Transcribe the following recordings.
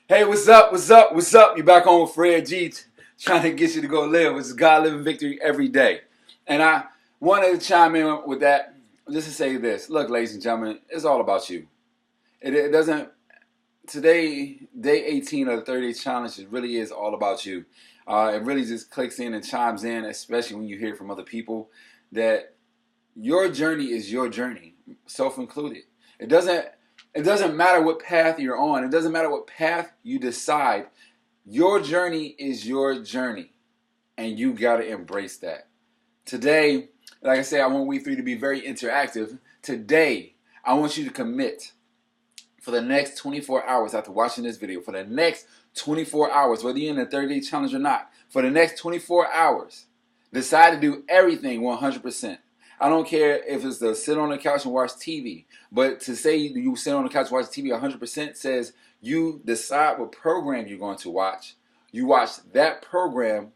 Hey, what's up? What's up? What's up? You back on with Fred G, trying to get you to go live. It's God living victory every day. And I wanted to chime in with that just to say this. Look, ladies and gentlemen, it's all about you. It doesn't, today, day 18 of the 30 Day Challenge, it really is all about you. It really just clicks in and chimes in, especially when you hear from other people, that your journey is your journey, self-included. It doesn't it doesn't matter what path you're on. It doesn't matter what path you decide. Your journey is your journey, and you got to embrace that. Today, like I said, I want we three to be very interactive. Today, I want you to commit for the next 24 hours after watching this video, for the next 24 hours, whether you're in the 30-day challenge or not, for the next 24 hours, decide to do everything 100%. I don't care if it's to sit on the couch and watch TV, but to say you sit on the couch and watch TV 100% says you decide what program you're going to watch. You watch that program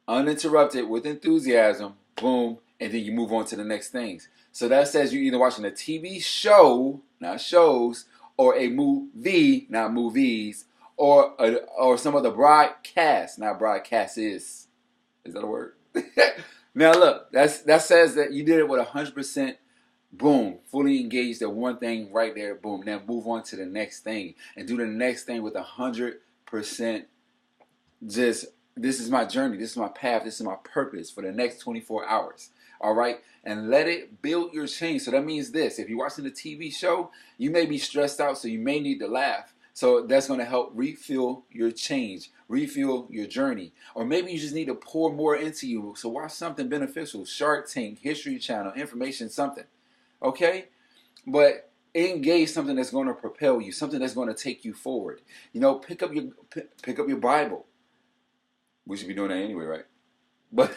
uninterrupted with enthusiasm, boom, and then you move on to the next things. So that says you're either watching a TV show, not shows, or a movie, not movies, or some other broadcast, not broadcast is. Is that a word? Now look, that says that you did it with 100%, boom, fully engaged at one thing right there, boom. Now move on to the next thing and do the next thing with 100%. Just, this is my journey, this is my path, this is my purpose for the next 24 hours. All right, and let it build your change. So that means this: if you're watching a TV show, you may be stressed out, so you may need to laugh. So that's going to help refuel your change, refuel your journey. Or maybe you just need to pour more into you. So watch something beneficial: Shark Tank, History Channel, information, something. Okay, but engage something that's going to propel you, something that's going to take you forward. You know, pick up your Bible. We should be doing that anyway, right? But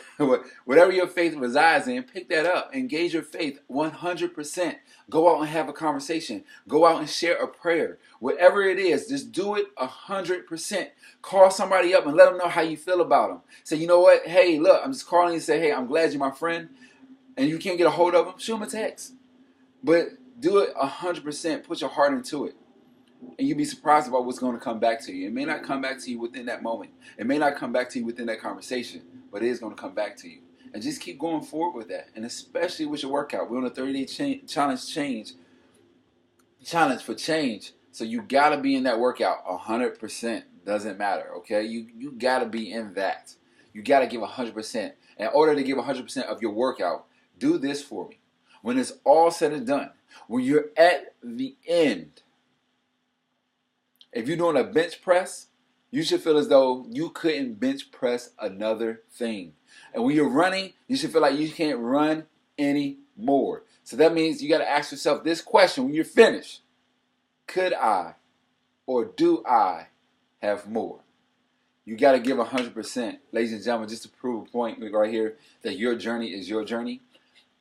whatever your faith resides in, pick that up. Engage your faith 100%. Go out and have a conversation. Go out and share a prayer. Whatever it is, just do it 100%. Call somebody up and let them know how you feel about them. Say, you know what? Hey, look, I'm just calling you and say, hey, I'm glad you're my friend. And you can't get a hold of them, shoot them a text. But do it 100%. Put your heart into it. And you'd be surprised about what's going to come back to you. It may not come back to you within that moment. It may not come back to you within that conversation, but it is going to come back to you. And just keep going forward with that. And especially with your workout. We're on a 30-day challenge for change. So you got to be in that workout 100%. Doesn't matter, okay? You got to be in that. You got to give 100%. In order to give 100% of your workout, do this for me. When it's all said and done, when you're at the end, if you're doing a bench press, you should feel as though you couldn't bench press another thing. And when you're running, you should feel like you can't run anymore. So that means you got to ask yourself this question when you're finished: could I or do I have more? You got to give 100%. Ladies and gentlemen, just to prove a point right here that your journey is your journey.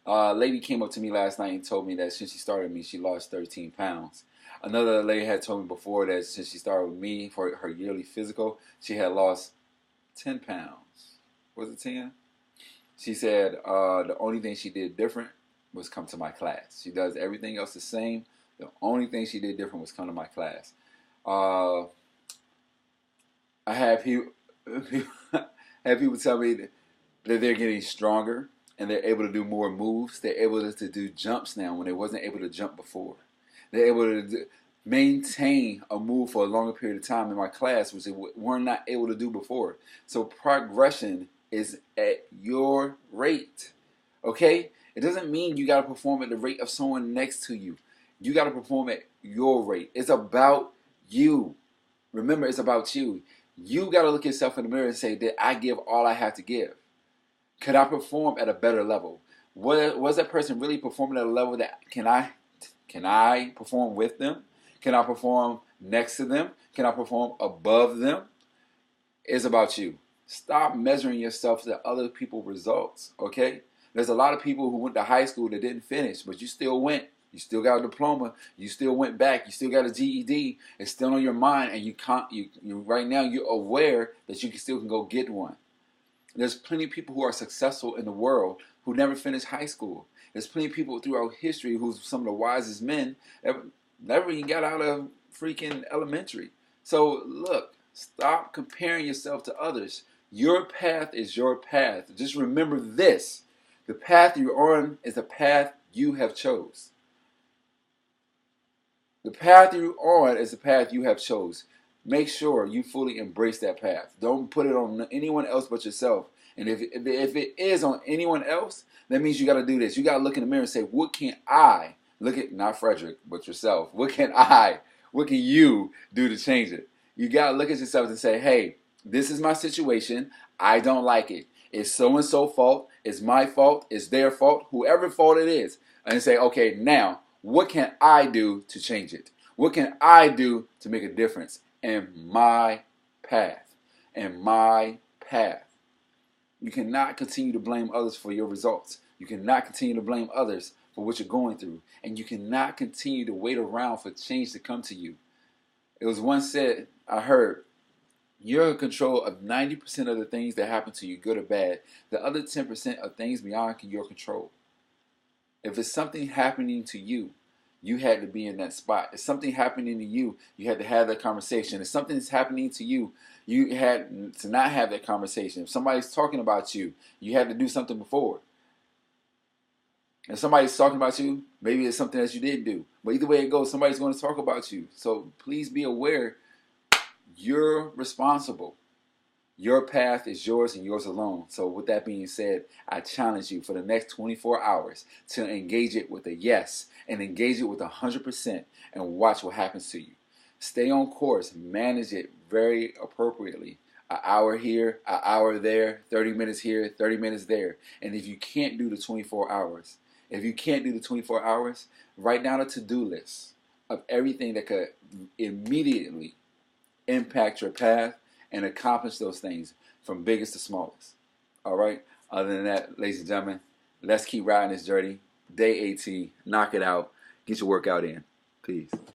A lady came up to me last night and told me that since she started me, she lost 13 pounds. Another lady had told me before that since she started with me for her yearly physical, she had lost 10 pounds. Was it 10? She said the only thing she did different was come to my class. She does everything else the same. The only thing she did different was come to my class. I have people, have people tell me that they're getting stronger and they're able to do more moves. They're able to do jumps now when they wasn't able to jump before. They're able to maintain a move for a longer period of time in my class, which they were not able to do before. So progression is at your rate, okay? It doesn't mean you got to perform at the rate of someone next to you. You got to perform at your rate. It's about you. Remember, it's about you. You got to look yourself in the mirror and say, did I give all I have to give? Could I perform at a better level? Was that person really performing at a level that can I perform with them? Can I perform next to them? Can I perform above them? It's about you. Stop measuring yourself to other people's results, okay? There's a lot of people who went to high school that didn't finish, but you still went. You still got a diploma. You still went back. You still got a GED. It's still on your mind, and you right now you're aware that you still can go get one. There's plenty of people who are successful in the world who never finished high school. There's plenty of people throughout history who's some of the wisest men never even got out of freaking elementary. So look, stop comparing yourself to others. Your path is your path. Just remember this. The path you're on is the path you have chose. The path you're on is the path you have chose. Make sure you fully embrace that path. Don't put it on anyone else but yourself. And if it is on anyone else, that means you got to do this. You got to look in the mirror and say, what can I, look at, not Frederick, but yourself. What can you do to change it? You got to look at yourself and say, hey, this is my situation. I don't like it. It's so-and-so fault. It's my fault. It's their fault. Whoever fault it is. And say, okay, now, what can I do to change it? What can I do to make a difference in my path? In my path. You cannot continue to blame others for your results. You cannot continue to blame others for what you're going through. And you cannot continue to wait around for change to come to you. It was once said, I heard, you're in control of 90% of the things that happen to you, good or bad. The other 10% are things beyond your control. If it's something happening to you, you had to be in that spot. If something happening to you, you had to have that conversation. If something's happening to you, you had to not have that conversation. If somebody's talking about you, you had to do something before. If somebody's talking about you, maybe it's something that you didn't do. But either way it goes, somebody's going to talk about you. So please be aware, you're responsible. Your path is yours and yours alone. So with that being said, I challenge you for the next 24 hours to engage it with a yes and engage it with 100% and watch what happens to you. Stay on course. Manage it very appropriately. An hour here, an hour there, 30 minutes here, 30 minutes there. And if you can't do the 24 hours, write down a to-do list of everything that could immediately impact your path and accomplish those things from biggest to smallest. All right? Other than that, ladies and gentlemen, let's keep riding this journey. Day 18, knock it out. Get your workout in. Peace.